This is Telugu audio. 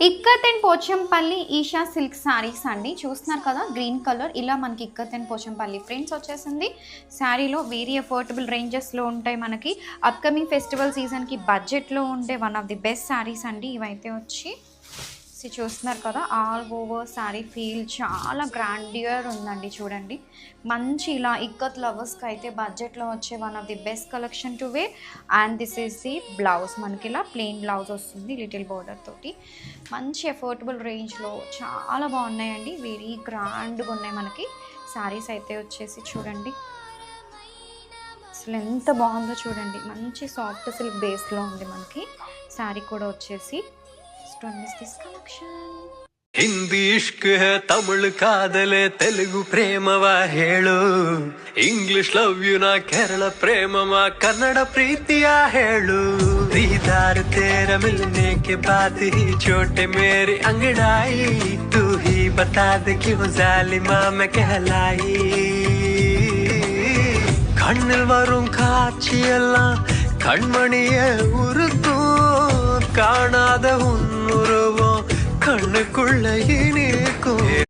ఇక్కత్ అండ్ పోచంపల్లి ఈషా సిల్క్ సారీస్ అండి. చూస్తున్నారు కదా గ్రీన్ కలర్. ఇలా మనకి ఇక్కత్ అండ్ పోచంపల్లి ప్రింట్స్ వచ్చేసింది. శారీలో వెరీ అఫోర్డబుల్ రేంజెస్లో ఉంటాయి. మనకి అప్కమింగ్ ఫెస్టివల్ సీజన్కి బడ్జెట్లో ఉండే one of the best saris అండి ఇవైతే వచ్చి. చూస్తున్నారు కదా ఆల్ ఓవర్ శారీ ఫీల్ చాలా గ్రాండియర్ ఉందండి. చూడండి మంచి ఇలా ఇక్కత్ లవర్స్కి అయితే బడ్జెట్లో వచ్చే one of the best collection to wear. And this is the blouse. మనకి ఇలా ప్లెయిన్ బ్లౌజ్ వస్తుంది లిటిల్ బోర్డర్ తోటి. మంచి అఫోర్డబుల్ రేంజ్లో చాలా బాగున్నాయండి. వెరీ గ్రాండ్గా ఉన్నాయి మనకి శారీస్ అయితే వచ్చేసి. చూడండి అసలు ఎంత బాగుందో చూడండి. మంచి సాఫ్ట్ సిల్క్ బేస్లో ఉంది మనకి శారీ కూడా వచ్చేసి. Don't miss this collection. Hindi ಇಷ್ಕ್ ಹೇ ತಮಿಳ್ ಕಾದಲೆ ತೆಲುಗು ಪ್ರೇಮವ ಹೇಳು ಇಂಗ್ಲಿಷ್ ಲವ್ ಯು ನಾ ಕೇರಳ ಪ್ರೇಮವ ಕನ್ನಡ ಪ್ರೀತಿಯ ಹೇಳು दीदार तेरा मिलने के बाद ही छोटे मेरी अंगड़ाई तू ही बता दे क्यों जालिमा मैं कहलाई കണ്ണിൽ വരും കാഴ്ചയെല്ലാം കൺമണിയെ ഉറുത്തും കാണാതെ ഉന്നുരുവോ കണ്ണുക്കുള്ള